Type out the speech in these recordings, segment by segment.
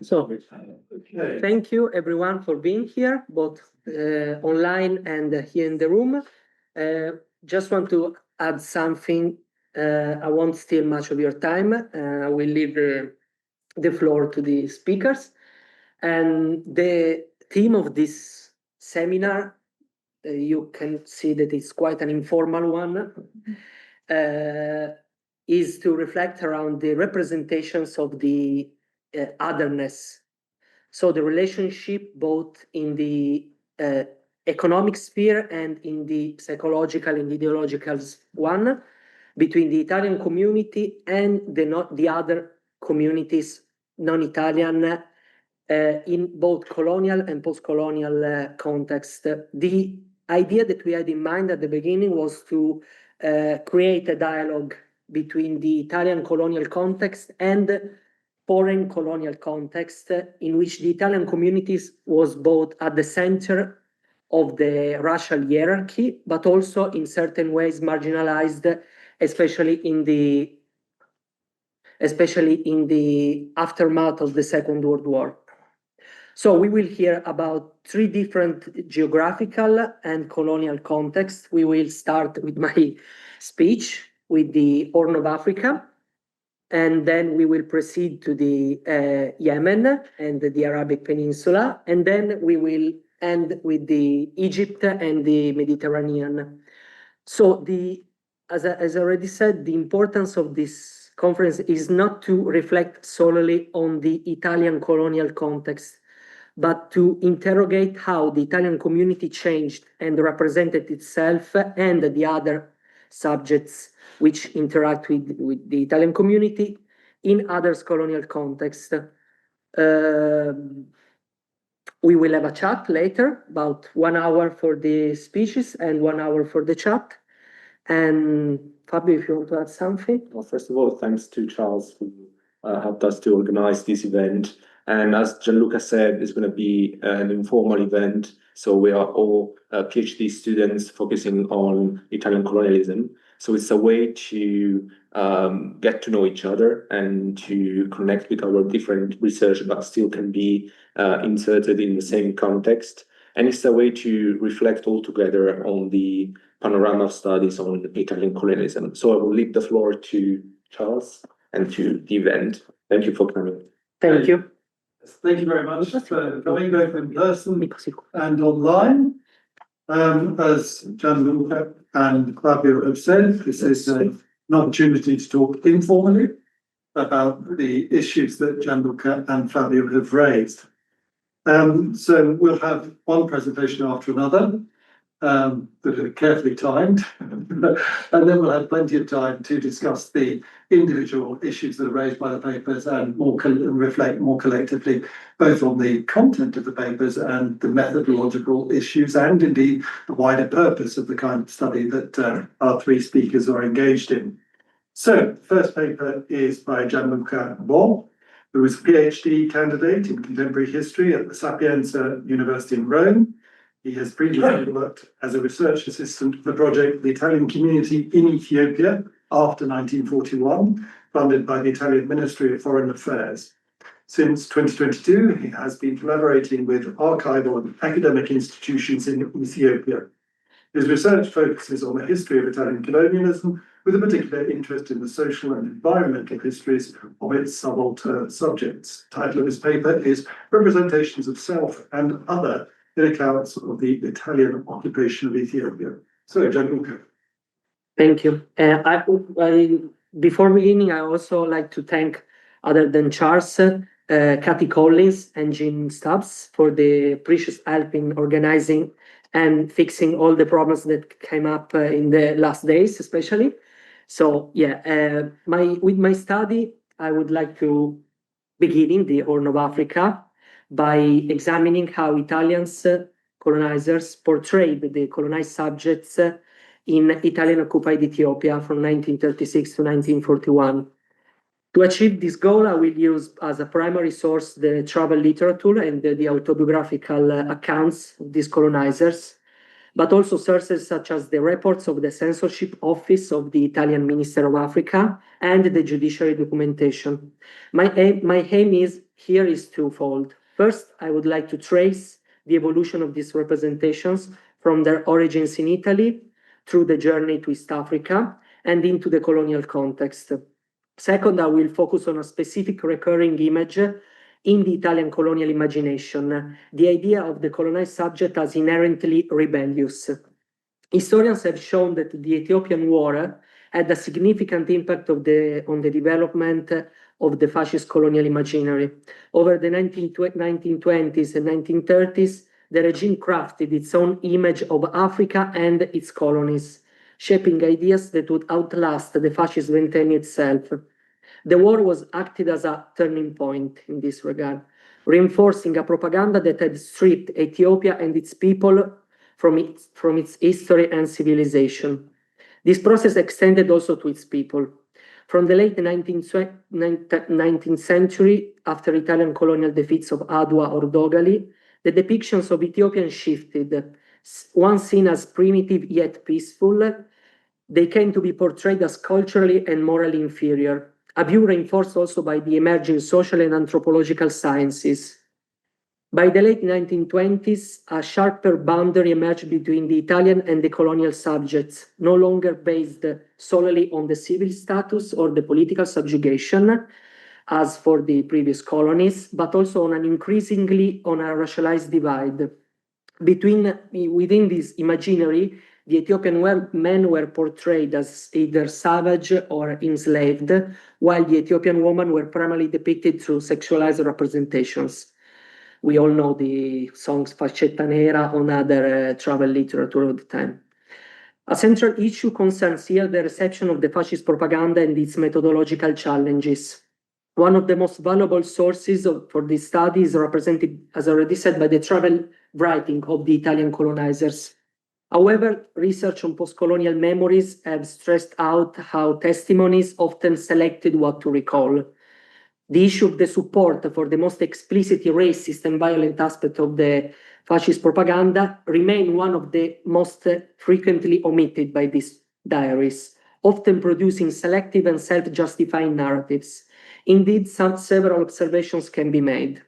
So, thank you everyone for being here, both online and here in the room. Just want to add something. I won't steal much of your time. I will leave the floor to the speakers. And the theme of this seminar, you can see that it's quite an informal one, is to reflect around the representations of the otherness. So the relationship both in the economic sphere and in the psychological and ideological one between the Italian community and the other communities non-Italian in both colonial and post-colonial context. The idea that we had in mind at the beginning was to create a dialogue between the Italian colonial context and foreign colonial context in which the Italian communities was both at the center of the racial hierarchy, but also in certain ways marginalized, especially in the aftermath of the Second World War. So we will hear about three different geographical and colonial contexts. We will start with my speech with the Horn of Africa, and then we will proceed to the Yemen and the Arabic Peninsula, and then we will end with the Egypt and the Mediterranean. So as I already said, the importance of this conference is not to reflect solely on the Italian colonial context, but to interrogate how the Italian community changed and represented itself and the other subjects which interact with the Italian community in others colonial context. We will have a chat later, about 1 hour for the speeches and 1 hour for the chat. And Fabio, if you want to add something? Well, first of all, thanks to Charles who helped us to organize this event. And as Gianluca said, it's going to be an informal event. So we are all PhD students focusing on Italian colonialism. So it's a way to get to know each other and to connect with our different research, but still can be inserted in the same context. And it's a way to reflect all together on the panorama of studies on Italian colonialism. So I will leave the floor to Charles and to the event. Thank you for coming. Thank you. Thank you very much for coming both in person and online. As Gianluca and Fabio have said, this is an opportunity to talk informally about the issues that Gianluca and Fabio have raised. So we'll have one presentation after another that are carefully timed, and then we'll have plenty of time to discuss the individual issues that are raised by the papers and reflect more collectively both on the content of the papers and the methodological issues and indeed the wider purpose of the kind of study that our three speakers are engaged in. So the first paper is by Gianluca, who is a PhD candidate in contemporary history at the Sapienza University in Rome. He has previously worked as a research assistant for the project The Italian Community in Ethiopia after 1941, funded by the Italian Ministry of Foreign Affairs. Since 2022, he has been collaborating with archival and academic institutions in Ethiopia. His research focuses on the history of Italian colonialism, with a particular interest in the social and environmental histories of its subaltern subjects. The title of his paper is Representations of Self and Other in Accounts of the Italian Occupation of Ethiopia. So, Gianluca. Thank you. Before beginning, I also like to thank, other than Charles, Kathy Collins and Jean Stubbs for the precious help in organizing and fixing all the problems that came up in the last days, especially. So, yeah, with my study, I would like to begin in the Horn of Africa by examining how Italians, colonizers, portrayed the colonized subjects in Italian-occupied Ethiopia from 1936 to 1941. To achieve this goal, I will use as a primary source the travel literature and the autobiographical accounts of these colonizers. but also sources such as the reports of the censorship office of the Italian Minister of Africa and the judiciary documentation. My aim here is twofold. First, I would like to trace the evolution of these representations from their origins in Italy through the journey to East Africa and into the colonial context. Second, I will focus on a specific recurring image in the Italian colonial imagination, the idea of the colonized subject as inherently rebellious. Historians have shown that the Ethiopian War had a significant impact on the development of the fascist colonial imaginary. Over the 1920s and 1930s, the regime crafted its own image of Africa and its colonies, shaping ideas that would outlast the fascist ventennio itself. The war was acted as a turning point in this regard, reinforcing a propaganda that had stripped Ethiopia and its people from its history and civilization. This process extended also to its people. From the late 19th century, after Italian colonial defeats of Adwa or Dogali, the depictions of Ethiopians shifted. Once seen as primitive yet peaceful, they came to be portrayed as culturally and morally inferior, a view reinforced also by the emerging social and anthropological sciences. By the late 1920s, a sharper boundary emerged between the Italian and the colonial subjects, no longer based solely on the civil status or the political subjugation, as for the previous colonies, but also on a racialized divide. Within this imaginary, the Ethiopian men were portrayed as either savage or enslaved, while the Ethiopian women were primarily depicted through sexualized representations. We all know the songs Fascetta Nera on other travel literature of the time. A central issue concerns here the reception of the fascist propaganda and its methodological challenges. One of the most valuable sources for this study is represented, as already said, by the travel writing of the Italian colonizers. However, research on post-colonial memories have stressed out how testimonies often selected what to recall. The issue of the support for the most explicitly racist and violent aspect of the fascist propaganda remain one of the most frequently omitted by these diaries, often producing selective and self-justifying narratives. Indeed, several observations can be made.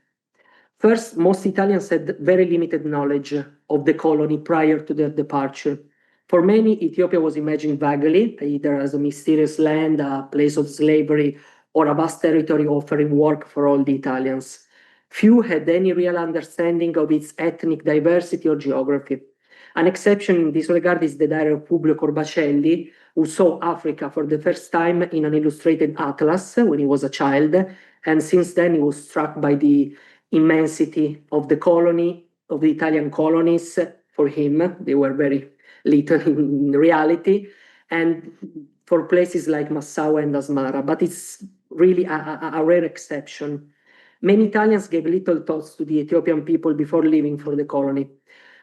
First, most Italians had very limited knowledge of the colony prior to their departure. For many, Ethiopia was imagined vaguely, either as a mysterious land, a place of slavery, or a vast territory offering work for all the Italians. Few had any real understanding of its ethnic diversity or geography. An exception in this regard is the diary of Publio Corbacelli, who saw Africa for the first time in an illustrated atlas when he was a child, and since then he was struck by the immensity of the colony, of the Italian colonies. For him, they were very little in reality, and for places like Massawa and Asmara, but it's really a rare exception. Many Italians gave little thoughts to the Ethiopian people before leaving for the colony.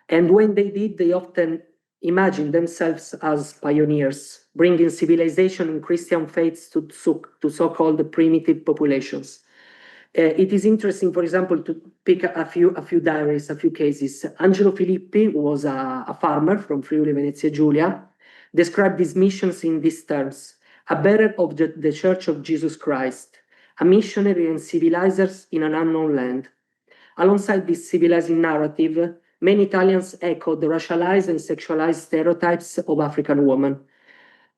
And when they did, they often imagined themselves as pioneers, bringing civilization and Christian faiths to so-called primitive populations. It is interesting, for example, to pick a few diaries, a few cases. Angelo Filippi was a farmer from Friuli, Venezia Giulia, described his missions in these terms: a bearer of the Church of Jesus Christ, a missionary and civilizers in an unknown land. Alongside this civilizing narrative, many Italians echoed the racialized and sexualized stereotypes of African women.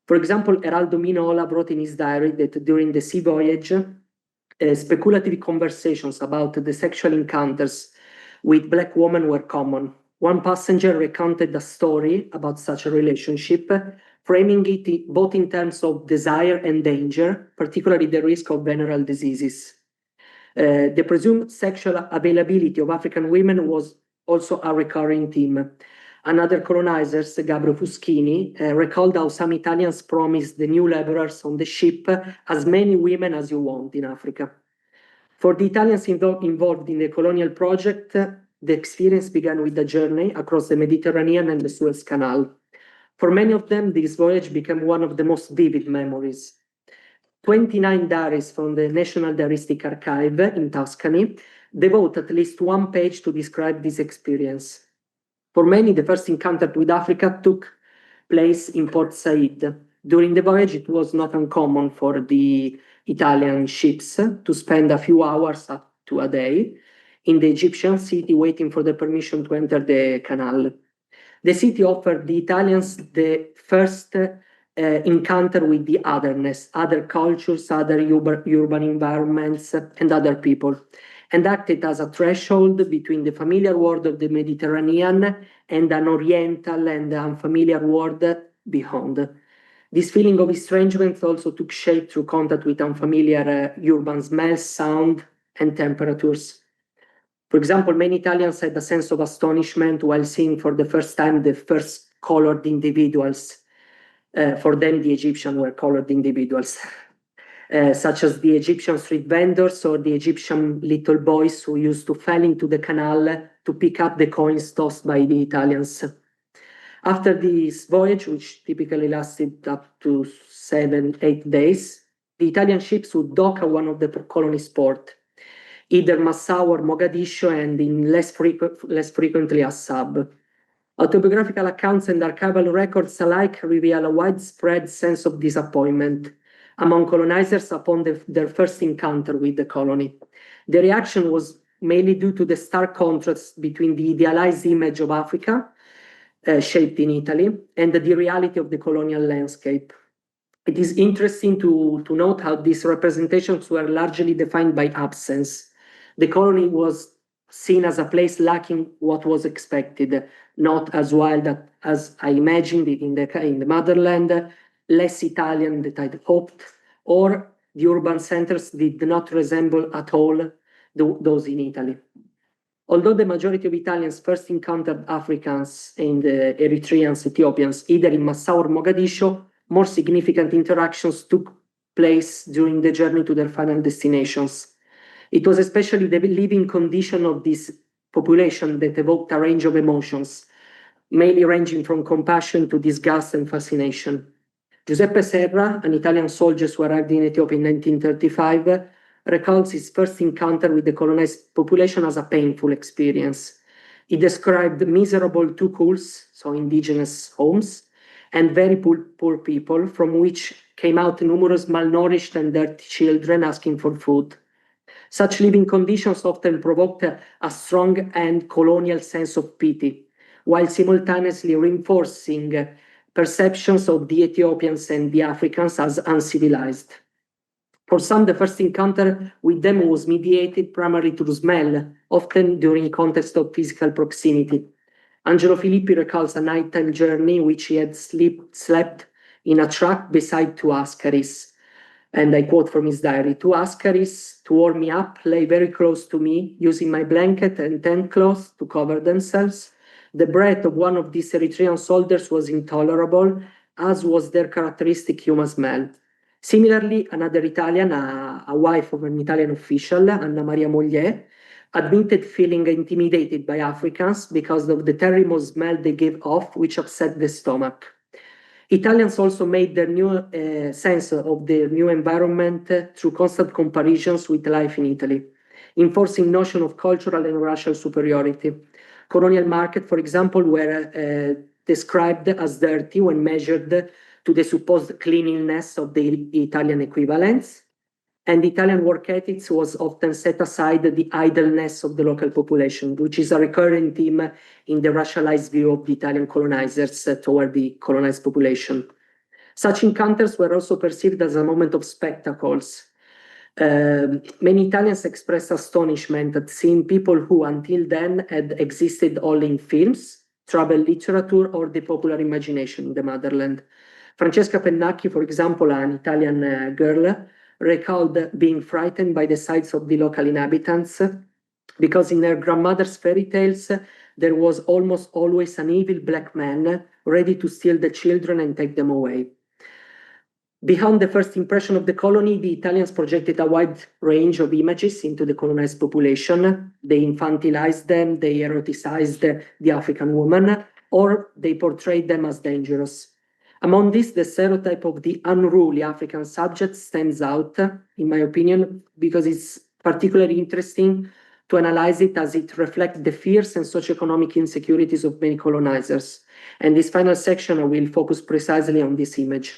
For example, Eraldo Minola wrote in his diary that during the sea voyage, speculative conversations about the sexual encounters with Black women were common. One passenger recounted a story about such a relationship, framing it both in terms of desire and danger, particularly the risk of venereal diseases. The presumed sexual availability of African women was also a recurring theme. Another colonizer, Gabriele Fuschini, recalled how some Italians promised the new laborers on the ship as many women as you want in Africa. For the Italians involved in the colonial project, the experience began with a journey across the Mediterranean and the Suez Canal. For many of them, this voyage became one of the most vivid memories. 29 diaries from the National Diaristic Archive in Tuscany devote at least one page to describe this experience. For many, the first encounter with Africa took place in Port Said. During the voyage, it was not uncommon for the Italian ships to spend a few hours up to a day in the Egyptian city waiting for the permission to enter the canal. The city offered the Italians the first encounter with the otherness, other cultures, other urban environments, and other people, and acted as a threshold between the familiar world of the Mediterranean and an oriental and unfamiliar world beyond. This feeling of estrangement also took shape through contact with unfamiliar urban smells, sound, and temperatures. For example, many Italians had a sense of astonishment while seeing for the first time the first colored individuals. For them, the Egyptians were colored individuals, such as the Egyptian street vendors or the Egyptian little boys who used to fall into the canal to pick up the coins tossed by the Italians. After this voyage, which typically lasted up to 7-8 days, the Italian ships would dock at one of the colony's ports, either Massao or Mogadiscio, and in less frequently Assab. Autobiographical accounts and archival records alike reveal a widespread sense of disappointment among colonizers upon their first encounter with the colony. The reaction was mainly due to the stark contrast between the idealized image of Africa, shaped in Italy, and the reality of the colonial landscape. It is interesting to note how these representations were largely defined by absence. The colony was seen as a place lacking what was expected, not as wild as I imagined it in the motherland, less Italian than I'd hoped, or the urban centers did not resemble at all those in Italy. Although the majority of Italians first encountered Africans and Eritreans, Ethiopians, either in Massao or Mogadiscio, more significant interactions took place during the journey to their final destinations. It was especially the living condition of this population that evoked a range of emotions, mainly ranging from compassion to disgust and fascination. Giuseppe Serra, an Italian soldier who arrived in Ethiopia in 1935, recalls his first encounter with the colonized population as a painful experience. He described miserable tukuls, so indigenous homes, and very poor people, from which came out numerous malnourished and dirty children asking for food. Such living conditions often provoked a strong and colonial sense of pity, while simultaneously reinforcing perceptions of the Ethiopians and the Africans as uncivilized. For some, the first encounter with them was mediated primarily through smell, often during context of physical proximity. Angelo Filippi recalls a nighttime journey in which he had slept in a truck beside two askaris. And I quote from his diary, "Two askaris, to warm me up, lay very close to me, using my blanket and tent cloth to cover themselves. The breath of one of these Eritrean soldiers was intolerable, as was their characteristic human smell." Similarly, another Italian, a wife of an Italian official, Anna Maria Moglier, admitted feeling intimidated by Africans because of the terrible smell they gave off, which upset the stomach. Italians also made their new sense of their new environment through constant comparisons with life in Italy, enforcing notion of cultural and racial superiority. Colonial markets, for example, were described as dirty when measured to the supposed cleanliness of the Italian equivalents, and Italian work ethics was often set aside the idleness of the local population, which is a recurring theme in the racialized view of the Italian colonizers toward the colonized population. Such encounters were also perceived as a moment of spectacles. Many Italians expressed astonishment at seeing people who until then had existed only in films, travel literature, or the popular imagination in the motherland. Francesca Pennacchi, for example, an Italian girl, recalled being frightened by the sights of the local inhabitants because in her grandmother's fairy tales, there was almost always an evil black man ready to steal the children and take them away. Beyond the first impression of the colony, the Italians projected a wide range of images into the colonized population. They infantilized them, they eroticized the African woman, or they portrayed them as dangerous. Among these, the stereotype of the unruly African subject stands out, in my opinion, because it's particularly interesting to analyze it as it reflects the fears and socioeconomic insecurities of many colonizers. And this final section, I will focus precisely on this image.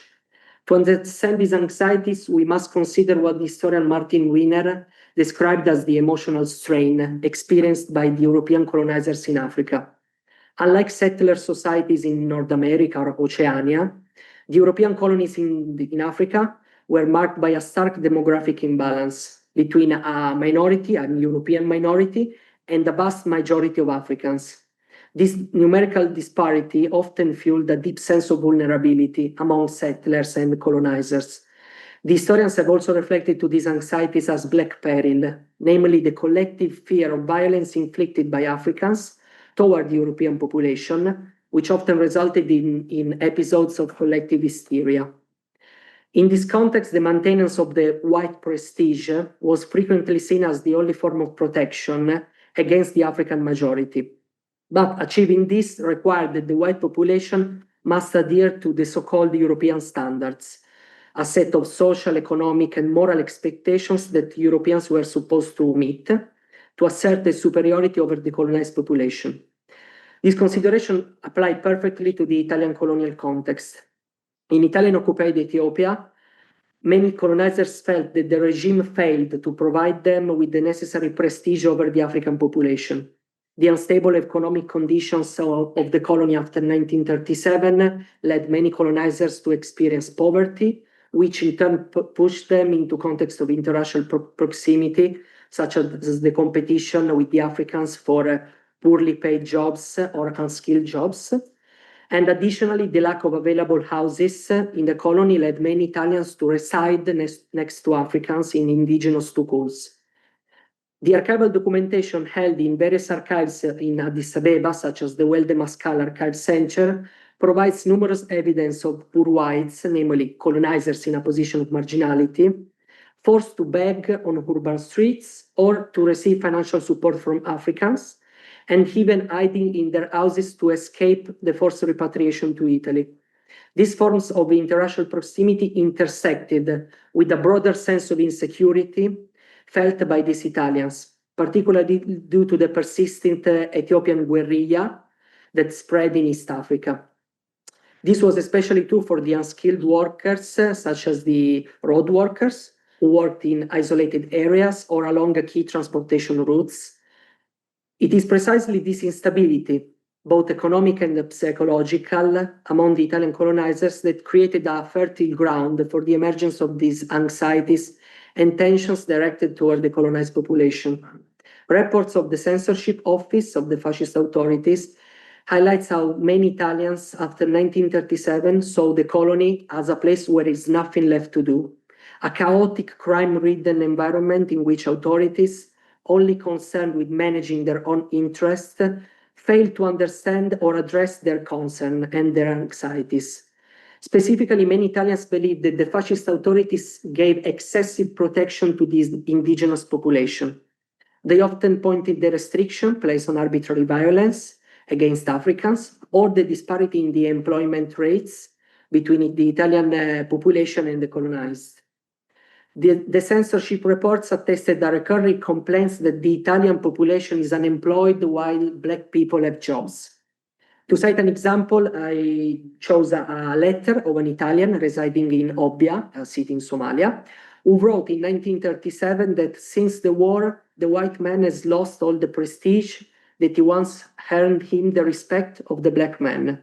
To understand these anxieties, we must consider what the historian Martin Wiener described as the emotional strain experienced by the European colonizers in Africa. Unlike settler societies in North America or Oceania, the European colonies in Africa were marked by a stark demographic imbalance between a minority, a European minority, and a vast majority of Africans. This numerical disparity often fueled a deep sense of vulnerability among settlers and colonizers. The historians have also reflected to these anxieties as black peril, namely the collective fear of violence inflicted by Africans toward the European population, which often resulted in episodes of collective hysteria. In this context, the maintenance of the white prestige was frequently seen as the only form of protection against the African majority. But achieving this required that the white population must adhere to the so-called European standards, a set of social, economic, and moral expectations that Europeans were supposed to meet to assert their superiority over the colonized population. This consideration applied perfectly to the Italian colonial context. In Italian-occupied Ethiopia, many colonizers felt that the regime failed to provide them with the necessary prestige over the African population. The unstable economic conditions of the colony after 1937 led many colonizers to experience poverty, which in turn pushed them into context of international proximity, such as the competition with the Africans for poorly paid jobs or unskilled jobs. And additionally, the lack of available houses in the colony led many Italians to reside next to Africans in indigenous schools. The archival documentation held in various archives in Addis Ababa, such as the Welde Mascal Archive Center, provides numerous evidence of poor whites, namely colonizers in a position of marginality, forced to beg on urban streets or to receive financial support from Africans, and even hiding in their houses to escape the forced repatriation to Italy. These forms of international proximity intersected with a broader sense of insecurity felt by these Italians, particularly due to the persistent Ethiopian guerrilla that spread in East Africa. This was especially true for the unskilled workers, such as the road workers, who worked in isolated areas or along key transportation routes. It is precisely this instability, both economic and psychological, among the Italian colonizers that created a fertile ground for the emergence of these anxieties and tensions directed toward the colonized population. Reports of the censorship office of the fascist authorities highlights how many Italians after 1937 saw the colony as a place where there is nothing left to do, a chaotic, crime-ridden environment in which authorities, only concerned with managing their own interests, failed to understand or address their concern and their anxieties. Specifically, many Italians believe that the fascist authorities gave excessive protection to this indigenous population. They often pointed the restriction placed on arbitrary violence against Africans or the disparity in the employment rates between the Italian population and the colonized. The censorship reports attested the recurring complaints that the Italian population is unemployed while Black people have jobs. To cite an example, I chose a letter of an Italian residing in Obbia, a city in Somalia, who wrote in 1937 that since the war, the white man has lost all the prestige that he once earned him the respect of the Black man.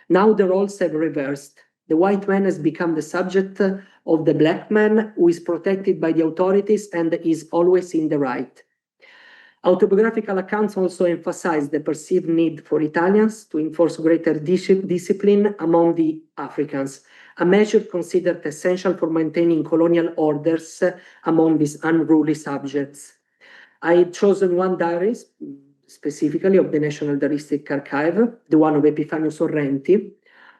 Now the roles have reversed. The white man has become the subject of the Black man, who is protected by the authorities and is always in the right. Autobiographical accounts also emphasize the perceived need for Italians to enforce greater discipline among the Africans, a measure considered essential for maintaining colonial orders among these unruly subjects. I had chosen one diary, specifically of the National Diaristic Archive, the one of Epifanio Sorrenti,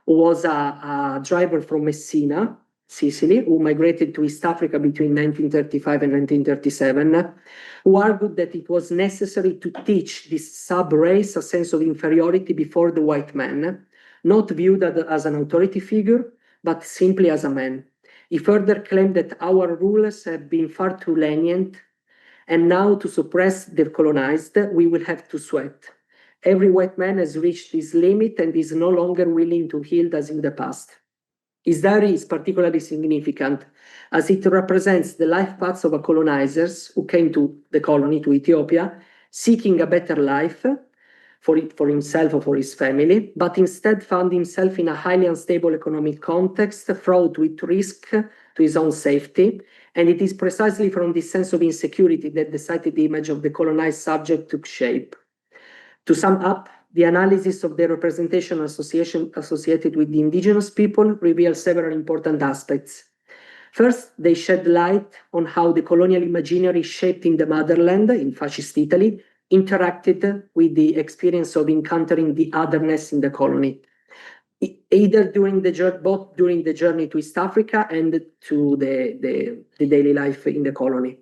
who was a driver from Messina, Sicily, who migrated to East Africa between 1935 and 1937, who argued that it was necessary to teach this sub-race a sense of inferiority before the white man, not viewed as an authority figure, but simply as a man. He further claimed that our rulers have been far too lenient And now to suppress the colonized, we will have to sweat. Every white man has reached his limit and is no longer willing to yield as in the past. His diary is particularly significant as it represents the life paths of colonizers who came to the colony, to Ethiopia, seeking a better life for himself or for his family, but instead found himself in a highly unstable economic context, fraught with risk to his own safety. And it is precisely from this sense of insecurity that the cited image of the colonized subject took shape. To sum up, the analysis of the representation associated with the indigenous people reveals several important aspects. First, they shed light on how the colonial imaginary shaped in the motherland, in fascist Italy, interacted with the experience of encountering the otherness in the colony, either both during the journey to East Africa and to the daily life in the colony.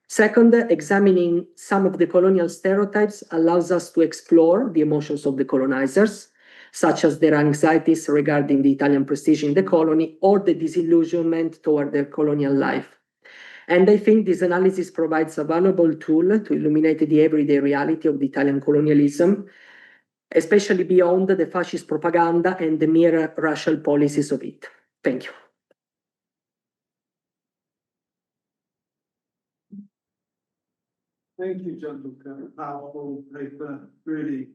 Second, examining some of the colonial stereotypes allows us to explore the emotions of the colonizers, such as their anxieties regarding the Italian prestige in the colony or the disillusionment toward their colonial life. And I think this analysis provides a valuable tool to illuminate the everyday reality of the Italian colonialism, especially beyond the fascist propaganda and the mere racial policies of it. Thank you. Thank you, Gianluca. Powerful paper, really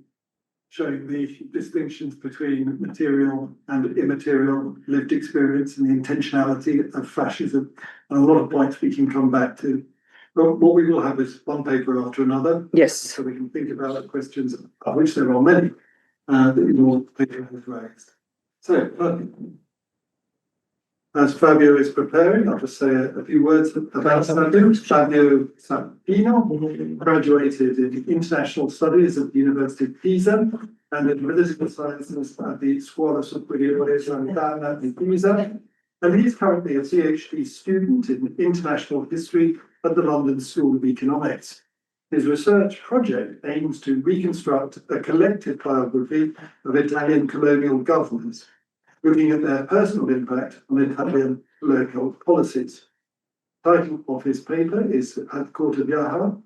showing the distinctions between material and immaterial lived experience and the intentionality of fascism, and a lot of points we can come back to. But what we will have is one paper after another. Yes. So we can think about questions, of which there are many, that your paper has raised. So, as Fabio is preparing, I'll just say a few words about Fabio. Fabio Sappino graduated in international studies at the University of Pisa and in political sciences at the Scuola Superiore Sant'Anna in Pisa. And he's currently a PhD student in international history at the London School of Economics. His research project aims to reconstruct a collective biography of Italian colonial governors, looking at their personal impact on Italian local policies. The title of his paper is At the Court of Yahya,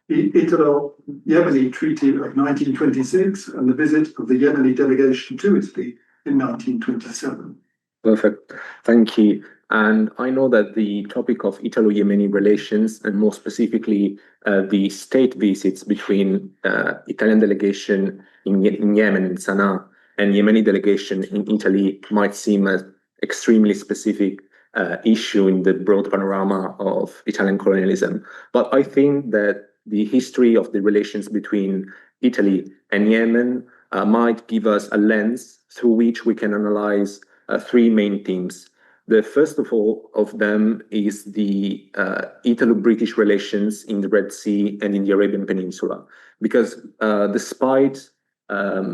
the Italo-Yemeni Treaty of 1926 and the visit of the Yemeni delegation to Italy in 1927. Perfect. Thank you. And I know that the topic of Italo-Yemeni relations, and more specifically the state visits between Italian delegation in Yemen, in Sana'a, and Yemeni delegation in Italy might seem an extremely specific issue in the broad panorama of Italian colonialism. But I think that the history of the relations between Italy and Yemen might give us a lens through which we can analyze three main themes. The first of all of them is the Italo-British relations in the Red Sea and in the Arabian Peninsula, because despite a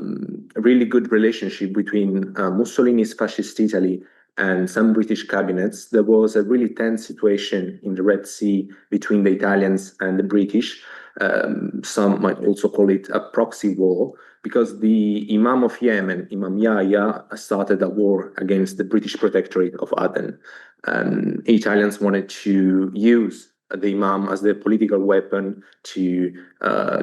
really good relationship between Mussolini's fascist Italy and some British cabinets, there was a really tense situation in the Red Sea between the Italians and the British. Some might also call it a proxy war, because the Imam of Yemen, Imam Yahya, started a war against the British Protectorate of Aden. Italians wanted to use the Imam as their political weapon to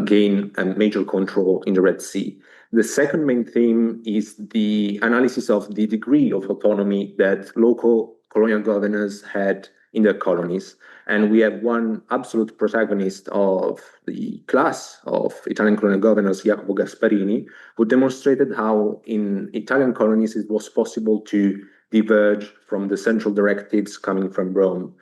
gain a major control in the Red Sea. The second main theme is the analysis of the degree of autonomy that local colonial governors had in their colonies. And we have one absolute protagonist of the class of Italian colonial governors, Jacopo Gasparini, who demonstrated how in Italian colonies it was possible to diverge from the central directives coming from Rome.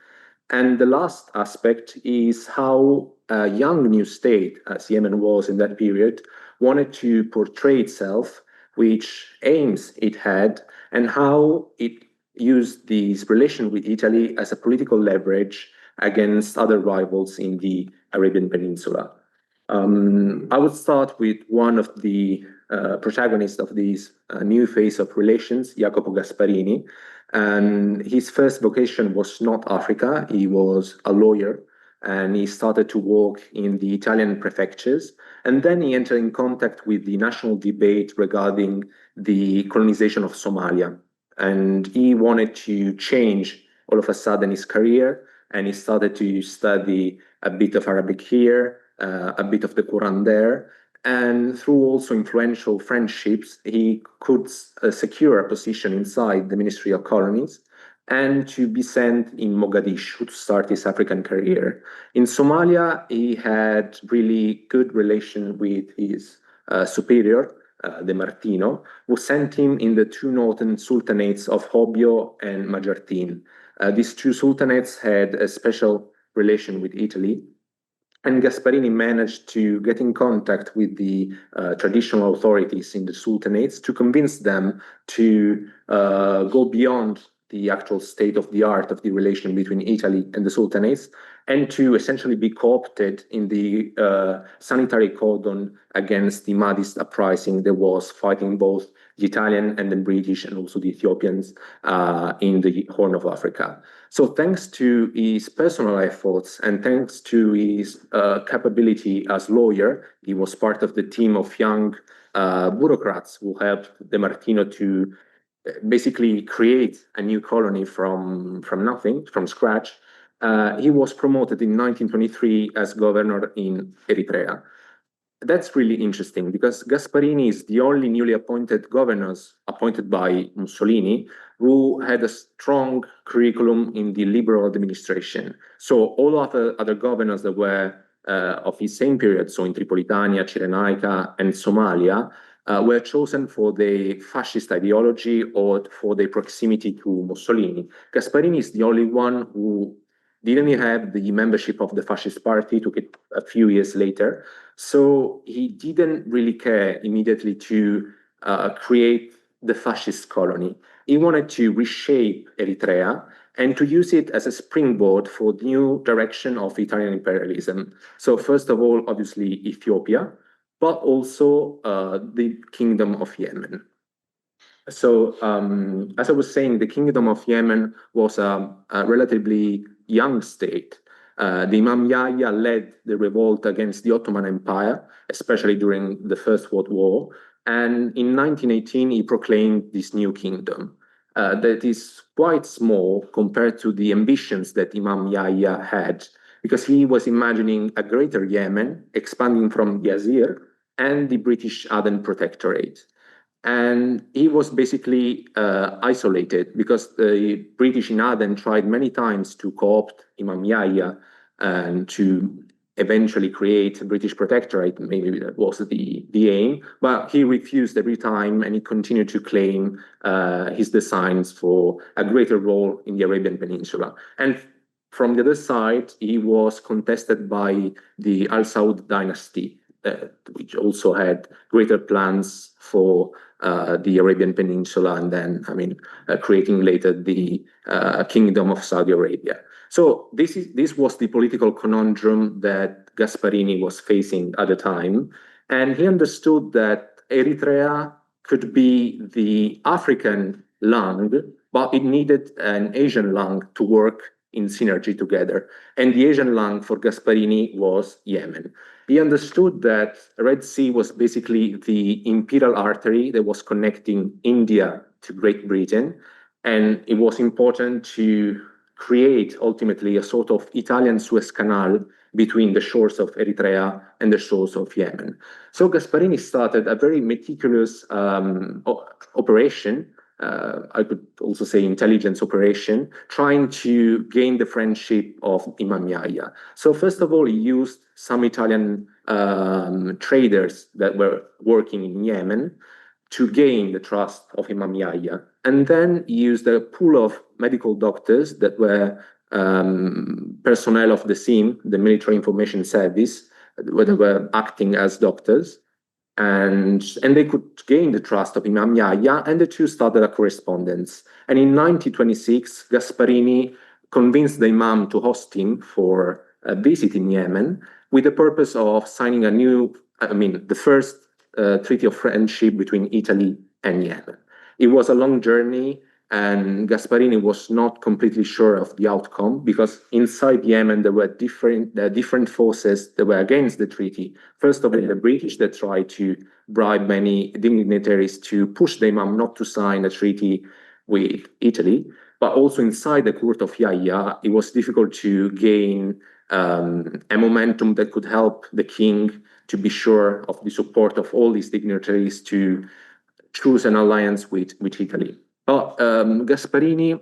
And the last aspect is how a young new state, as Yemen was in that period, wanted to portray itself, which aims it had, and how it used this relation with Italy as a political leverage against other rivals in the Arabian Peninsula. I would start with one of the protagonists of this new phase of relations, Jacopo Gasparini. And his first vocation was not Africa. He was a lawyer, and he started to work in the Italian prefectures. And then he entered in contact with the national debate regarding the colonization of Somalia. And he wanted to change all of a sudden his career, and he started to study a bit of Arabic here, a bit of the Quran there. And through also influential friendships, he could secure a position inside the Ministry of Colonies and to be sent in Mogadishu to start his African career. In Somalia, he had really good relation with his superior, De Martino, who sent him in the two northern sultanates of Hobyo and Majartin. These two sultanates had a special relation with Italy, and Gasparini managed to get in contact with the traditional authorities in the sultanates to convince them to go beyond the actual state of the art of the relation between Italy and the sultanates, and to essentially be co-opted in the sanitary cordon against the Mahdist uprising that was fighting both the Italian and the British and also the Ethiopians in the Horn of Africa. So thanks to his personal efforts and thanks to his capability as lawyer, he was part of the team of young bureaucrats who helped De Martino to basically create a new colony from nothing, from scratch. He was promoted in 1923 as governor in Eritrea. That's really interesting because Gasparini is the only newly appointed governors appointed by Mussolini who had a strong curriculum in the liberal administration. So all of the other governors that were of his same period, so in Tripolitania, Cyrenaica, and Somalia, were chosen for the fascist ideology or for their proximity to Mussolini. Gasparini is the only one who didn't have the membership of the fascist party, took it a few years later. So he didn't really care immediately to create the fascist colony. He wanted to reshape Eritrea and to use it as a springboard for the new direction of Italian imperialism. So first of all, obviously, Ethiopia, but also the Kingdom of Yemen. So as I was saying, the Kingdom of Yemen was a relatively young state. The Imam Yahya led the revolt against the Ottoman Empire, especially during the First World War. And in 1918, he proclaimed this new kingdom that is quite small compared to the ambitions that Imam Yahya had, because he was imagining a greater Yemen expanding from Yazir and the British Aden Protectorate. And he was basically isolated because the British in Aden tried many times to co-opt Imam Yahya and to eventually create a British protectorate. Maybe that was the aim, but he refused every time and he continued to claim his designs for a greater role in the Arabian Peninsula. And from the other side, he was contested by the Al Saud dynasty, which also had greater plans for the Arabian Peninsula and then, creating later the Kingdom of Saudi Arabia. So this was the political conundrum that Gasparini was facing at the time. And he understood that Eritrea could be the African lung, but it needed an Asian lung to work in synergy together. And the Asian lung for Gasparini was Yemen. He understood that Red Sea was basically the imperial artery that was connecting India to Great Britain. And it was important to create ultimately a sort of Italian Suez Canal between the shores of Eritrea and the shores of Yemen. So Gasparini started a very meticulous operation, I could also say intelligence operation, trying to gain the friendship of Imam Yahya. So first of all, he used some Italian traders that were working in Yemen to gain the trust of Imam Yahya. And then he used a pool of medical doctors that were personnel of the SIM, the Military Information Service, where they were acting as doctors. And they could gain the trust of Imam Yahya, and the two started a correspondence. And in 1926, Gasparini convinced the Imam to host him for a visit in Yemen with the purpose of signing a new, the first treaty of friendship between Italy and Yemen. It was a long journey, and Gasparini was not completely sure of the outcome because inside Yemen there were different forces that were against the treaty. First of all, the British that tried to bribe many dignitaries to push the Imam not to sign a treaty with Italy, but also inside the court of Yahya, it was difficult to gain a momentum that could help the king to be sure of the support of all these dignitaries to choose an alliance with Italy. But Gasparini,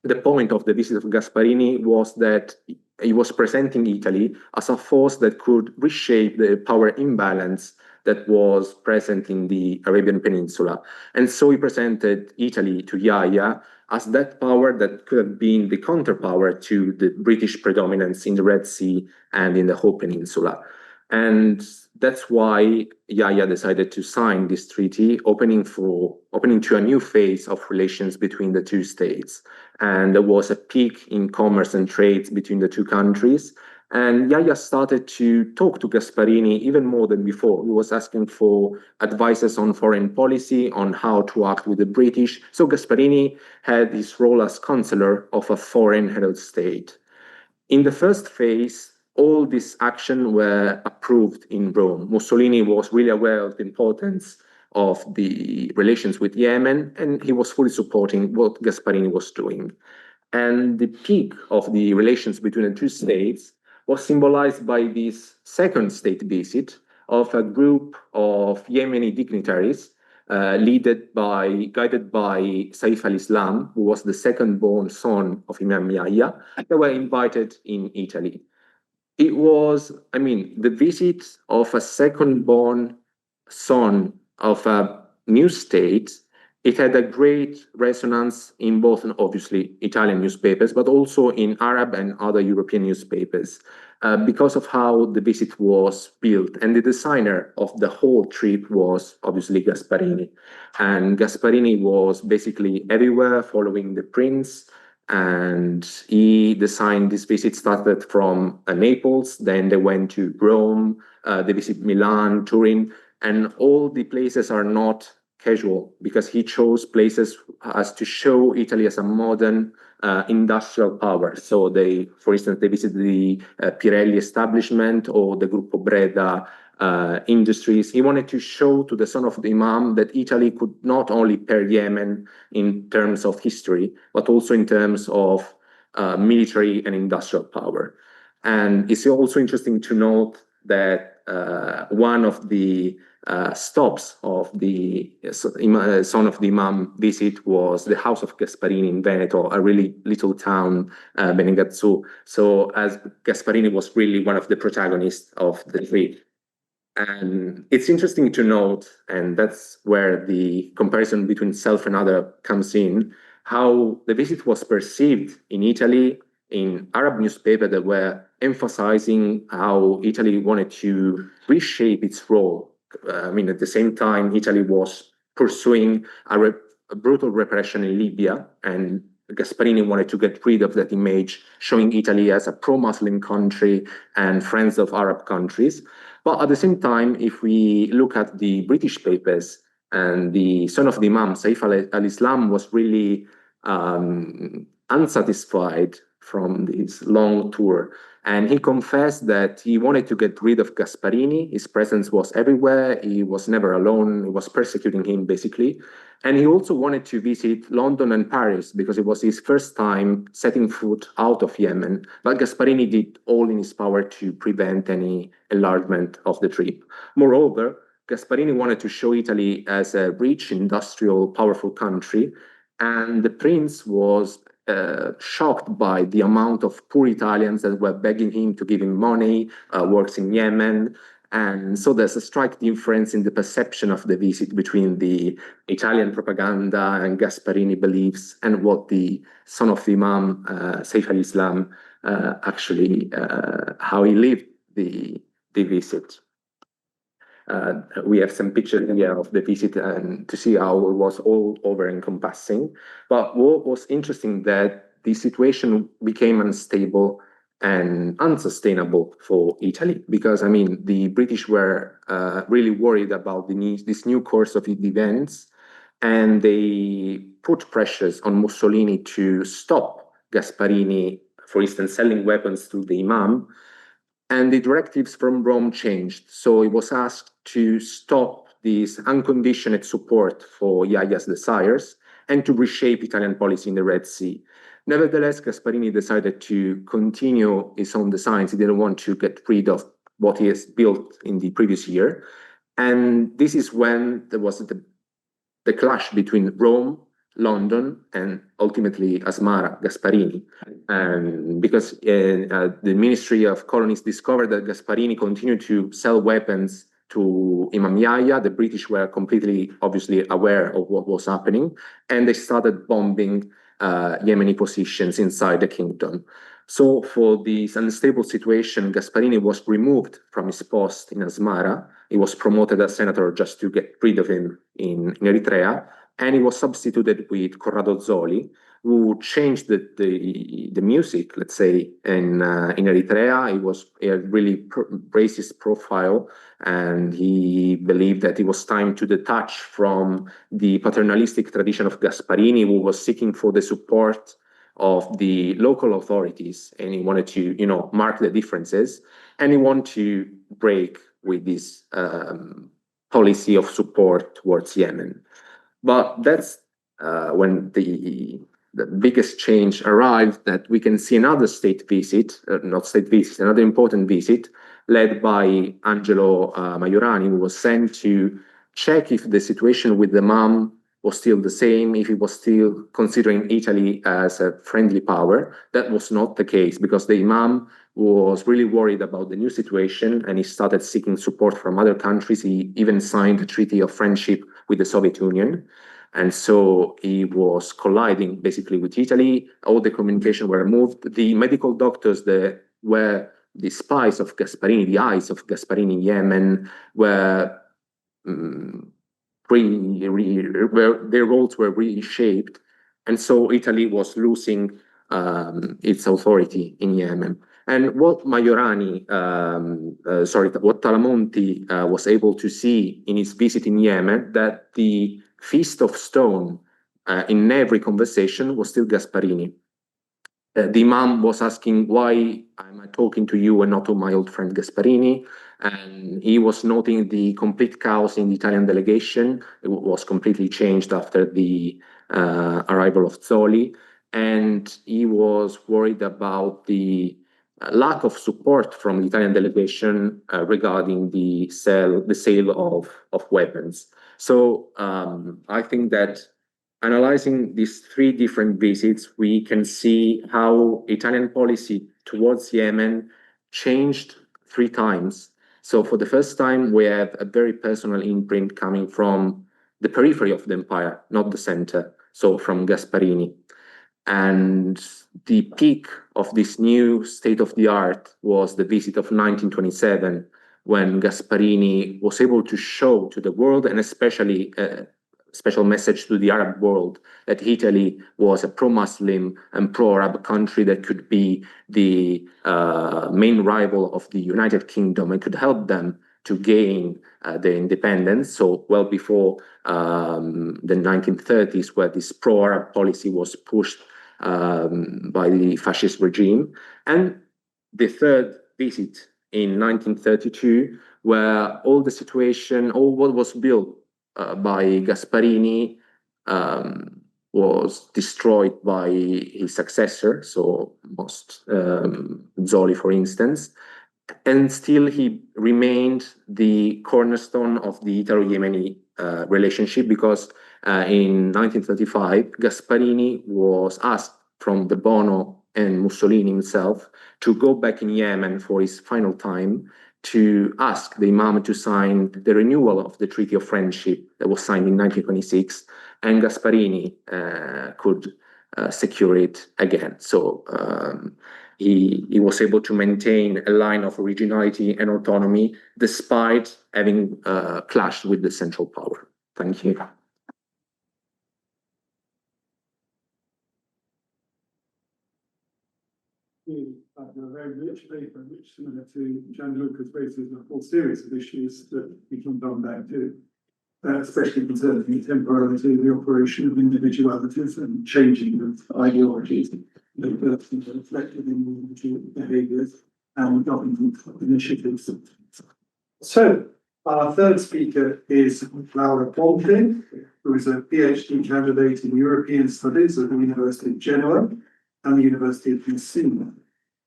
the point of the visit of Gasparini was that he was presenting Italy as a force that could reshape the power imbalance that was present in the Arabian Peninsula. And so he presented Italy to Yahya as that power that could have been the counterpower to the British predominance in the Red Sea and in the whole peninsula. And that's why Yahya decided to sign this treaty, opening to a new phase of relations between the two states. And there was a peak in commerce and trade between the two countries. And Yahya started to talk to Gasparini even more than before. He was asking for advices on foreign policy, on how to act with the British. So Gasparini had his role as counselor of a foreign head of state. In the first phase, all these actions were approved in Rome. Mussolini was really aware of the importance of the relations with Yemen, and he was fully supporting what Gasparini was doing. And the peak of the relations between the two states was symbolized by this second state visit of a group of Yemeni dignitaries guided by Saif al-Islam, who was the second-born son of Imam Yahya. They were invited in Italy. It was, the visit of a second-born son of a new state. It had a great resonance in both, obviously, Italian newspapers, but also in Arab and other European newspapers because of how the visit was built. And the designer of the whole trip was obviously Gasparini. And Gasparini was basically everywhere following the prince. And he designed this visit, started from Naples, then they went to Rome, they visited Milan, Turin, and all the places are not casual because he chose places as to show Italy as a modern industrial power. So for instance, they visited the Pirelli establishment or the Gruppo Breda industries. He wanted to show to the son of the Imam that Italy could not only pair Yemen in terms of history, but also in terms of military and industrial power. And it's also interesting to note that one of the stops of the son of the Imam visit was the house of Gasparini in Veneto, a really little town, Benegazzu. So as Gasparini was really one of the protagonists of the trip. And it's interesting to note, and that's where the comparison between self and other comes in, how the visit was perceived in Italy, in Arab newspapers that were emphasizing how Italy wanted to reshape its role. At the same time, Italy was pursuing a brutal repression in Libya, and Gasparini wanted to get rid of that image, showing Italy as a pro-Muslim country and friends of Arab countries. But at the same time, if we look at the British papers, and the son of the Imam, Saif al-Islam, was really unsatisfied from this long tour. And he confessed that he wanted to get rid of Gasparini. His presence was everywhere. He was never alone. He was persecuting him, basically. And he also wanted to visit London and Paris because it was his first time setting foot out of Yemen. But Gasparini did all in his power to prevent any enlargement of the trip. Moreover, Gasparini wanted to show Italy as a rich, industrial, powerful country. And the prince was shocked by the amount of poor Italians that were begging him to give him money, works in Yemen. And so there's a striking difference in the perception of the visit between the Italian propaganda and Gasparini beliefs and what the son of the Imam, Saif al-Islam, actually, how he lived the visit. We have some pictures here of the visit and to see how it was all over encompassing. But what was interesting that the situation became unstable and unsustainable for Italy because, the British were really worried about this new course of events, and they put pressures on Mussolini to stop Gasparini, for instance, selling weapons to the Imam. And the directives from Rome changed. So it was asked to stop this unconditioned support for Yahya's desires. and to reshape Italian policy in the Red Sea. Nevertheless, Gasparini decided to continue his own designs. He didn't want to get rid of what he has built in the previous year. And this is when there was the clash between Rome, London, and ultimately Asmara, Gasparini. Because the Ministry of Colonies discovered that Gasparini continued to sell weapons to Imam Yahya. The British were completely, obviously, aware of what was happening, and they started bombing Yemeni positions inside the kingdom. So for this unstable situation, Gasparini was removed from his post in Asmara. He was promoted as senator just to get rid of him in Eritrea, and he was substituted with Corrado Zoli, who changed the music, let's say, in Eritrea. He had really raised his profile, and he believed that it was time to detach from the paternalistic tradition of Gasparini, who was seeking for the support of the local authorities, and he wanted to, mark the differences, and he wanted to break with this policy of support towards Yemen. But that's when the biggest change arrived, that we can see another another important visit, led by Angelo Majorani, who was sent to check if the situation with the Imam was still the same, if he was still considering Italy as a friendly power. That was not the case, because the Imam was really worried about the new situation, and he started seeking support from other countries. He even signed a treaty of friendship with the Soviet Union. And so he was colliding basically with Italy. All the communication were removed. The medical doctors that were the spies of Gasparini, the eyes of Gasparini in Yemen, were their roles were reshaped, and so Italy was losing its authority in Yemen. And what what Talamonti was able to see in his visit in Yemen, that the feast of stone in every conversation was still Gasparini. The Imam was asking, why am I talking to you and not to my old friend Gasparini? And he was noting the complete chaos in the Italian delegation. It was completely changed after the arrival of Zoli. And he was worried about the lack of support from the Italian delegation regarding the sale of weapons. So I think that analyzing these three different visits, we can see how Italian policy towards Yemen changed three times. So for the first time, we have a very personal imprint coming from the periphery of the empire, not the center, so from Gasparini. And the peak of this new state of the art was the visit of 1927, when Gasparini was able to show to the world, and especially special message to the Arab world, that Italy was a pro-Muslim and pro-Arab country that could be the main rival of the United Kingdom and could help them to gain the independence. So well before the 1930s, where this pro-Arab policy was pushed by the fascist regime. And the third visit in 1932, where all what was built by Gasparini was destroyed by his successor, so Zoli, for instance, and still he remained the cornerstone of the Italo-Yemeni relationship, because in 1935, Gasparini was asked from the Bono and Mussolini himself to go back in Yemen for his final time, to ask the Imam to sign the renewal of the Treaty of Friendship that was signed in 1926, and Gasparini could secure it again. So he was able to maintain a line of originality and autonomy despite having clashed with the central power. Thank you. Very rich paper, which, similar to Gianluca's, raises a whole series of issues that we can come back to, especially concerning the temporality of the operation of individualities and changing of ideologies that are reflected in individual behaviours and government initiatives. So, Our third speaker is Laura Ponte, who is a PhD candidate in European Studies at the University of Genoa and the University of Messina.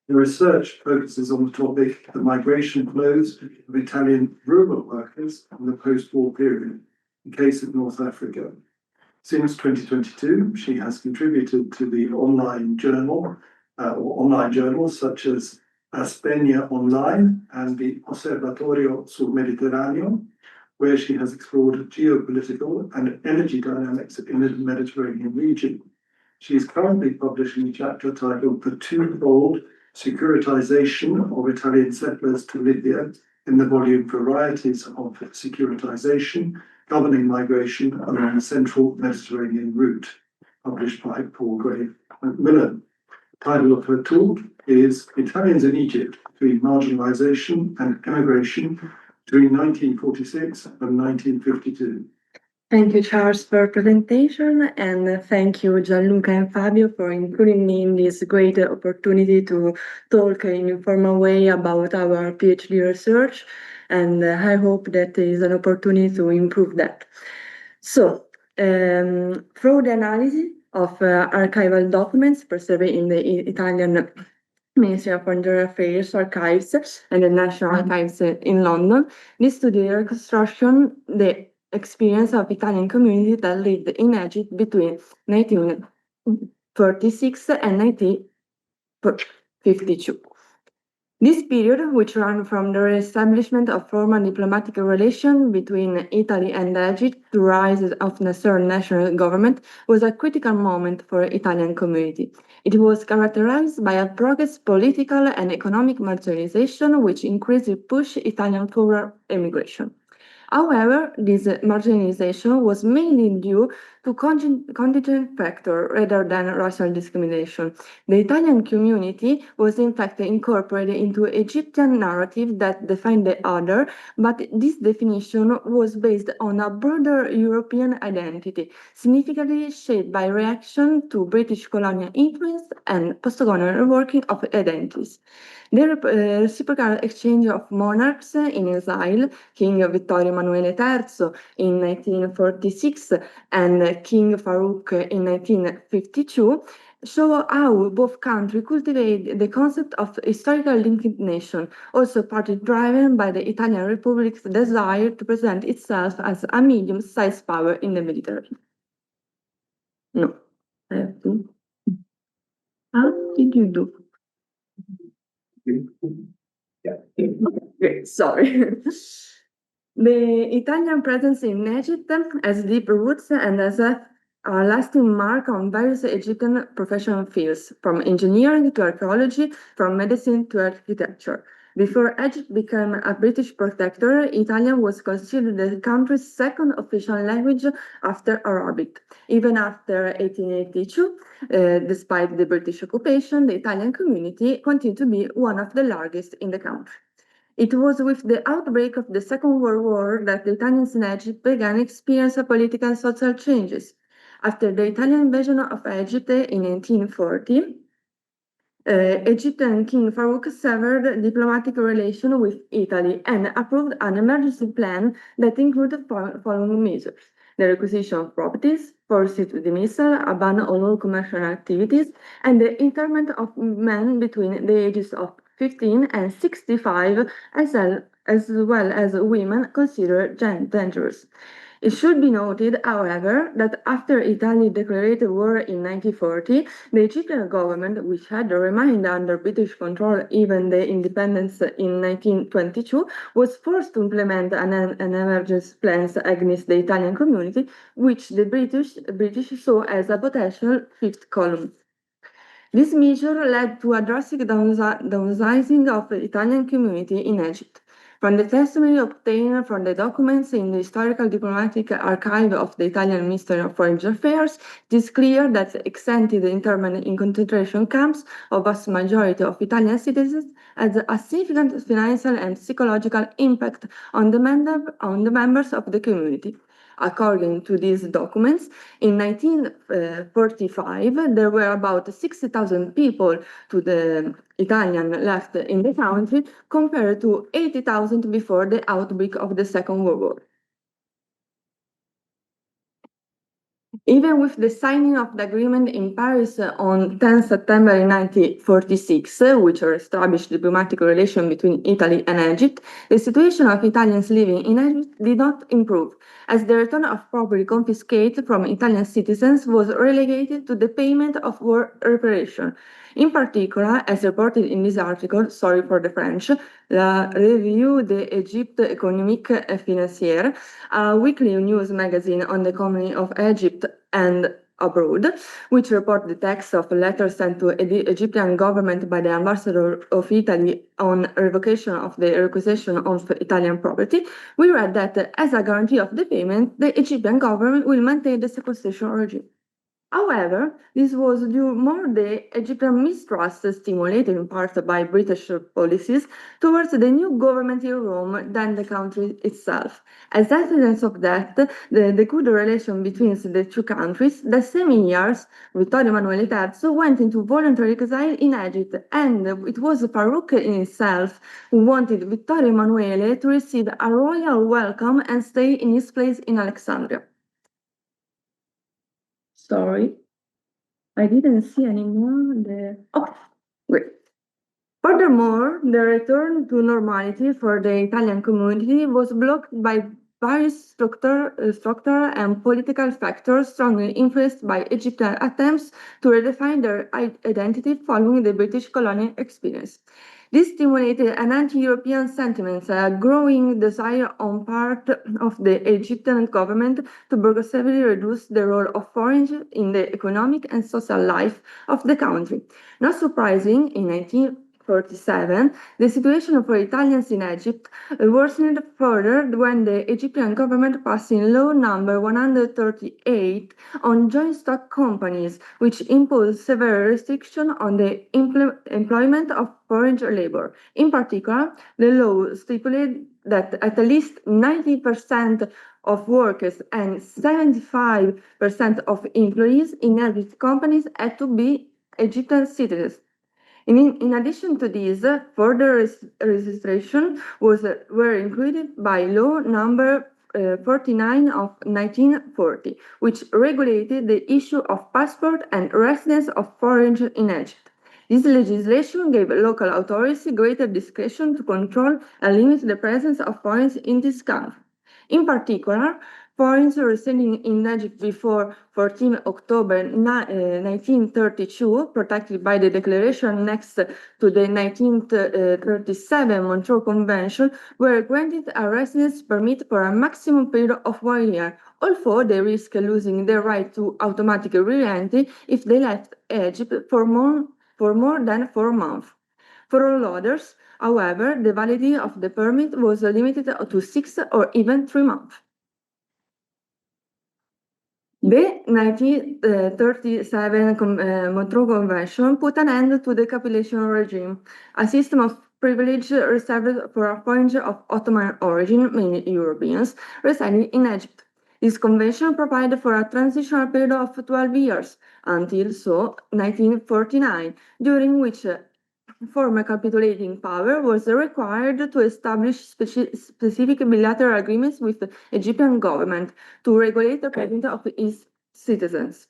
The research focuses on the topic the migration flows of Italian rural workers in the post-war period, in case of North Africa. Since 2022, she has contributed to the online journal or online journals such as Spegna Online and the Osservatorio sul Mediterraneo, where she has explored geopolitical and energy dynamics in the Mediterranean region. She is currently publishing a chapter titled The Twofold Securitization of Italian Settlers to Libya in the volume Varieties of Securitization Governing Migration Along the Central Mediterranean Route, published by Paul Gray Macmillan. The title of her talk is Italians in Egypt Between Marginalization and Emigration Between 1946 and 1952. Thank you, Charles, for presentation, and thank you, Gianluca and Fabio, for including me in this great opportunity to talk in an informal way about our PhD research, and I hope that is an opportunity to improve that. So, through the analysis of archival documents preserved in the Italian Ministry of Foreign Affairs archives and the National Archives in London, this study reconstruction the experience of Italian community that lived in Egypt between 1946 and 1952. This period, which ran from the re-establishment of formal diplomatic relations between Italy and Egypt to the rise of Nasser's national government, was a critical moment for the Italian community. It was characterized by a progressive political and economic marginalization, which increasingly pushed Italian rural immigration. However, this marginalization was mainly due to contingent factors rather than racial discrimination. The Italian community was in fact incorporated into Egyptian narrative that defined the other, but this definition was based on a broader European identity, significantly shaped by reaction to British colonial influence and post-colonial reworking of identities. The reciprocal exchange of monarchs in exile, King Vittorio Emanuele III in 1946 and King Farouk in 1952, show how both countries cultivate the concept of historical linked nation, also partly driven by the Italian Republic's desire to present itself as a medium-sized power in the Mediterranean. No, I have to. How did you do? Okay, sorry. The Italian presence in Egypt has deep roots and has a lasting mark on various Egyptian professional fields, from engineering to archaeology, from medicine to architecture. Before Egypt became a British protectorate, Italian was considered the country's second official language after Arabic. Even after 1882, despite the British occupation, the Italian community continued to be one of the largest in the country. It was with the outbreak of the Second World War that the Italians in Egypt began experiencing political and social changes. After the Italian invasion of Egypt in 1840, Egyptian King Farouk severed diplomatic relations with Italy and approved an emergency plan that included following measures: the requisition of properties, forced dismissal, a ban on all commercial activities, and the internment of men between the ages of 15 and 65, as well as women considered dangerous. It should be noted, however, that after Italy declared war in 1940, the Egyptian government, which had remained under British control even the independence in 1922, was forced to implement an emergency plan against the Italian community, which the British saw as a potential fifth column. This measure led to a drastic downsizing of the Italian community in Egypt. From the testimony obtained from the documents in the Historical Diplomatic Archive of the Italian Ministry of Foreign Affairs, it is clear that the extended internment in concentration camps of a vast majority of Italian citizens had a significant financial and psychological impact on the members of the community. According to these documents, in 1945, there were about 60,000 people to the Italian left in the country, compared to 80,000 before the outbreak of the Second World War. Even with the signing of the agreement in Paris on 10 September 1946, which established diplomatic relations between Italy and Egypt, the situation of Italians living in Egypt did not improve, as the return of property confiscated from Italian citizens was relegated to the payment of war reparation. In particular, as reported in this article, sorry for the French, La Revue d'Égypte économique et financière, a weekly news magazine on the economy of Egypt and abroad, which report the text of letters sent to the Egyptian government by the ambassador of Italy on revocation of the requisition of Italian property, we read that as a guarantee of the payment, the Egyptian government will maintain the sequestration regime. However, this was due more the Egyptian mistrust stimulated in part by British policies towards the new government in Rome than the country itself. As evidence of that, the good relation between the two countries, the same years, Vittorio Emanuele III went into voluntary exile in Egypt, and it was Farouk in itself who wanted Vittorio Emanuele to receive a royal welcome and stay in his place in Alexandria. Sorry, I didn't see anymore the... Oh, great. Furthermore, the return to normality for the Italian community was blocked by various structural and political factors strongly influenced by Egyptian attempts to redefine their identity following the British colonial experience. This stimulated an anti-European sentiment, a growing desire on part of the Egyptian government to progressively reduce the role of foreigners in the economic and social life of the country. Not surprising, in 1947, the situation for Italians in Egypt worsened further when the Egyptian government passed in law number 138 on joint stock companies, which imposed severe restrictions on the employment of foreign labor. In particular, the law stipulated that at least 90% of workers and 75% of employees in Egypt companies had to be Egyptian citizens. In addition to this, further registrations were included by law number 49 of 1940, which regulated the issue of passport and residence of foreigners in Egypt. This legislation gave local authorities greater discretion to control and limit the presence of foreigners in this country. In particular, foreigners residing in Egypt before 14 October 1932, protected by the declaration next to the 1937 Montreal Convention, were granted a residence permit for a maximum period of 1 year, although they risk losing their right to automatic re-entry if they left Egypt for more than 4 months. For all others, however, the validity of the permit was limited to 6 or even 3 months. The 1937 Montreal Convention put an end to the capitulation regime, a system of privilege reserved for foreigners of Ottoman origin, mainly Europeans, residing in Egypt. This convention provided for a transitional period of 12 years, until 1949, during which former capitulating power was required to establish specific bilateral agreements with the Egyptian government to regulate the payment of its citizens.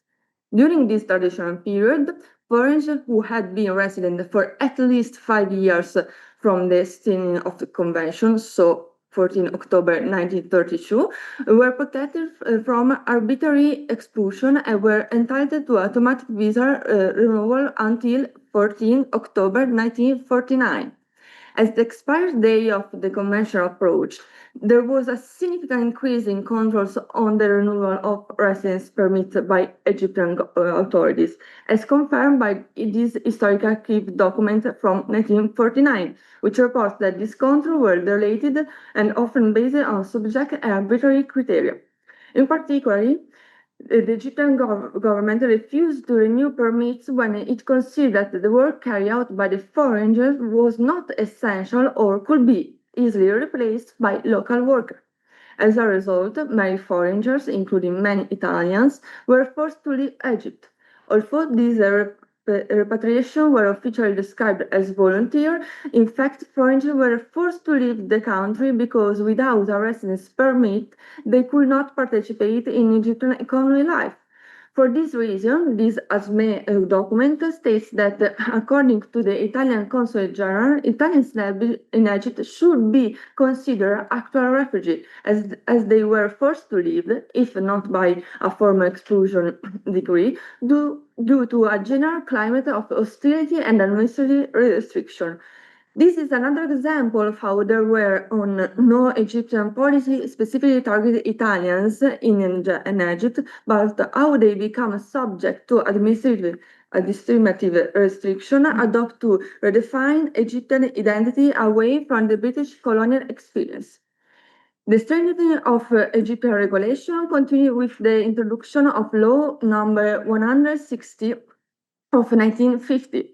During this transitional period, foreigners who had been resident for at least 5 years from the signing of the convention, so 14 October 1932, were protected from arbitrary expulsion and were entitled to automatic visa removal until 14 October 1949. As the expiry date of the convention approached, there was a significant increase in controls on the renewal of residence permits by Egyptian authorities, as confirmed by this historical archive document from 1949, which reports that these controls were related and often based on subject and arbitrary criteria. In particular, the Egyptian government refused to renew permits when it considered that the work carried out by the foreigners was not essential or could be easily replaced by local workers. As a result, many foreigners, including many Italians, were forced to leave Egypt. Although these repatriation were officially described as volunteer, in fact, foreigners were forced to leave the country because without a residence permit, they could not participate in Egyptian economic life. For this reason, this ASME document states that, according to the Italian Consulate General, Italians in Egypt should be considered actual refugees, as they were forced to leave, if not by a formal expulsion decree, due to a general climate of hostility and administrative restriction. This is another example of how there were no Egyptian policy specifically targeted Italians in Egypt, but how they become subject to administrative restriction adopt to redefine Egyptian identity away from the British colonial experience. The strengthening of Egyptian regulation continued with the introduction of Law number 160 of 1950.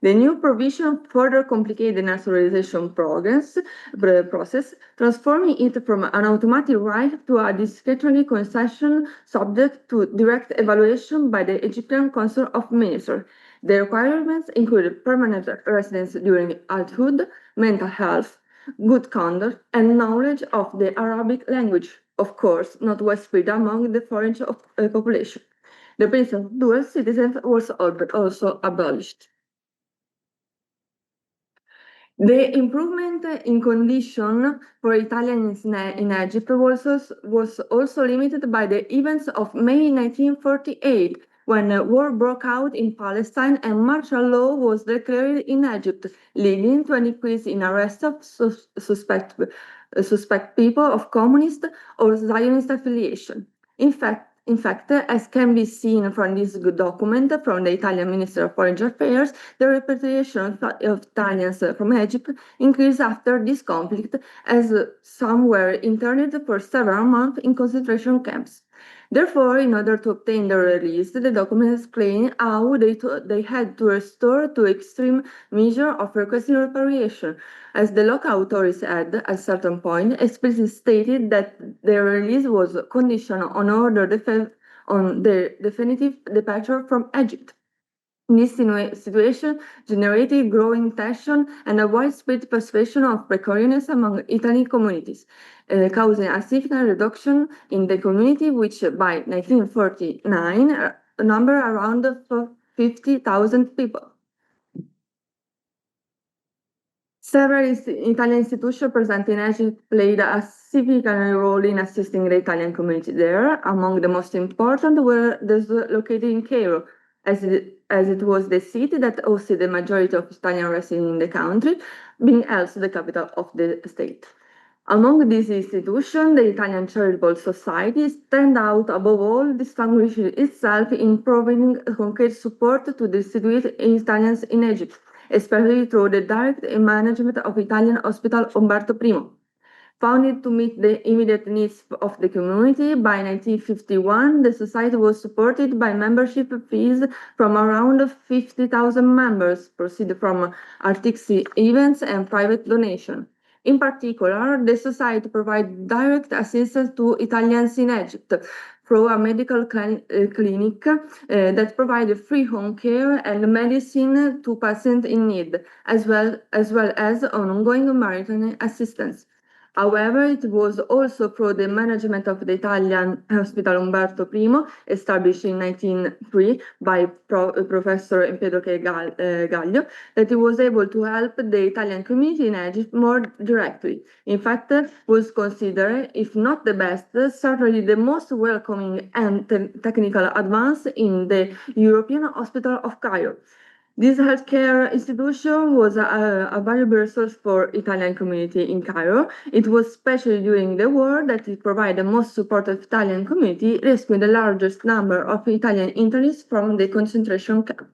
The new provision further complicated the naturalization process, transforming it from an automatic right to a discretionary concession subject to direct evaluation by the Egyptian Council of Ministers. The requirements included permanent residence during adulthood, mental health, good conduct, and knowledge of the Arabic language, of course, not widespread among the foreign population. The principle of dual citizenship was also abolished. The improvement in condition for Italians in Egypt was also limited by the events of May 1948, when a war broke out in Palestine and martial law was declared in Egypt, leading to an increase in arrests of suspect people of communist or Zionist affiliation. In fact, as can be seen from this document from the Italian Minister of Foreign Affairs, the repatriation of Italians from Egypt increased after this conflict, as some were interned for several months in concentration camps. Therefore, in order to obtain their release, the document explains how they had to restore to extreme measure of requesting repatriation, as the local authorities had, at a certain point, explicitly stated that their release was conditional on their definitive departure from Egypt. This situation generated growing tension and a widespread perception of precariousness among Italian communities, causing a significant reduction in the community, which by 1949 numbered around 50,000 people. Several Italian institutions present in Egypt played a significant role in assisting the Italian community there. Among the most important were those located in Cairo, as it was the city that hosted the majority of Italian residents in the country, being also the capital of the state. Among these institutions, the Italian Charitable Society stand out above all, distinguishing itself in providing concrete support to destitute Italians in Egypt, especially through the direct management of Italian Hospital Umberto I. Founded to meet the immediate needs of the community, by 1951, the society was supported by membership fees from around 50,000 members, proceeded from artistic events and private donation. In particular, the society provides direct assistance to Italians in Egypt through a medical clinic that provides free home care and medicine to patients in need, as well as ongoing maritime assistance. However, it was also through the management of the Italian Hospital Umberto I, established in 1903 by Professor Pedro Gallio, that it was able to help the Italian community in Egypt more directly. In fact, was considered, if not the best, certainly the most welcoming and technical advance in the European Hospital of Cairo. This healthcare institution was a valuable resource for Italian community in Cairo. It was especially during the war that it provided the most support of Italian community, rescuing the largest number of Italian internists from the concentration camp.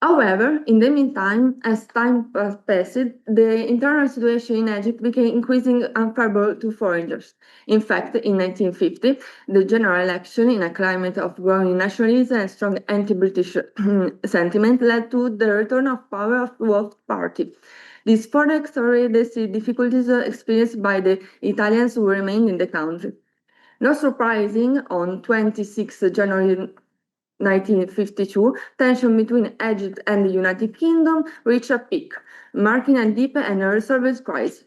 However, in the meantime, as time passed, the internal situation in Egypt became increasingly unfavorable to foreigners. In fact, in 1950, the general election, in a climate of growing nationalism and strong anti-British sentiment, led to the return of power of both parties. This further accelerated the difficulties experienced by the Italians who remained in the country. Not surprising, on 26 January 1952, tension between Egypt and the United Kingdom reached a peak, marking a deep and unresolved crisis.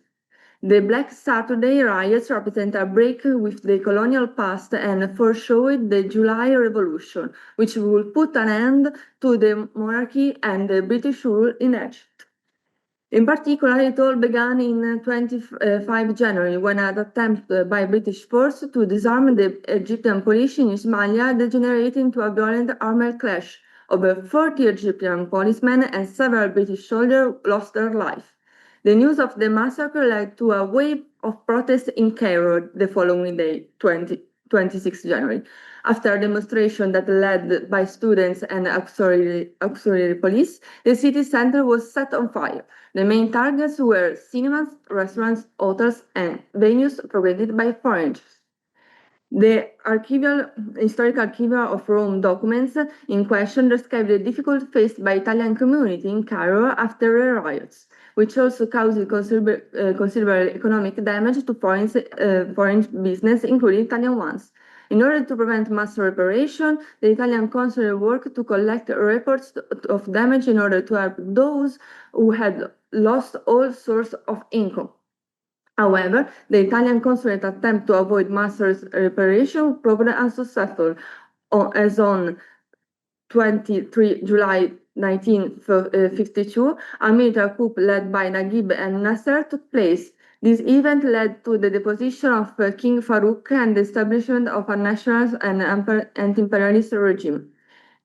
The Black Saturday riots represent a break with the colonial past and foreshadowed the July Revolution, which would put an end to the monarchy and the British rule in Egypt. In particular, it all began in 25 January when an attempt by British force to disarm the Egyptian police in Ismailia degenerated into a violent armed clash. Over 40 Egyptian policemen and several British soldiers lost their life. The news of the massacre led to a wave of protests in Cairo the following day, 26 January. After a demonstration that led by students and auxiliary police, the city center was set on fire. The main targets were cinemas, restaurants, hotels, and venues frequented by foreigners. The historical archival of Rome documents in question describe the difficulty faced by Italian community in Cairo after the riots, which also caused considerable economic damage to foreign business, including Italian ones. In order to prevent mass reparation, the Italian consulate worked to collect reports of damage in order to help those who had lost all source of income. However, the Italian consulate attempt to avoid mass reparation proved unsuccessful, as on 23 July 1952, a military coup led by Naguib and Nasser took place. This event led to the deposition of King Farouk and the establishment of a national and anti-imperialist regime.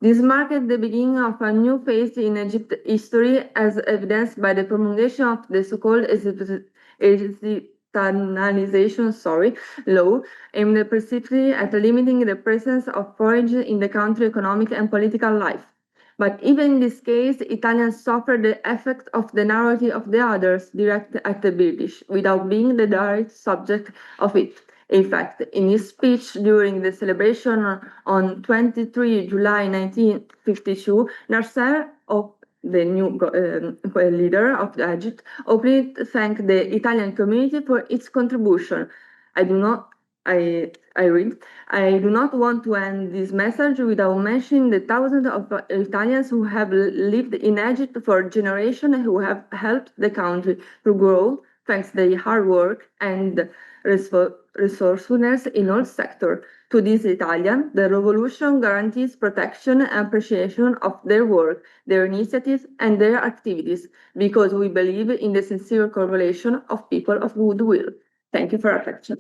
This marked the beginning of a new phase in Egypt history, as evidenced by the promulgation of the so-called Egyptianization law, aimed specifically at limiting the presence of foreigners in the country's economic and political life. But even in this case, Italians suffered the effect of the narrative of the others directed at the British, without being the direct subject of it. In fact, in his speech during the celebration on 23 July 1952, Nasser, the new leader of Egypt, openly thanked the Italian community for its contribution. I do not want to end this message without mentioning the thousands of Italians who have lived in Egypt for generations and who have helped the country to grow thanks to their hard work and resourcefulness in all sectors. To these Italians, the revolution guarantees protection and appreciation of their work, their initiatives, and their activities, because we believe in the sincere correlation of people of goodwill. Thank you for your attention.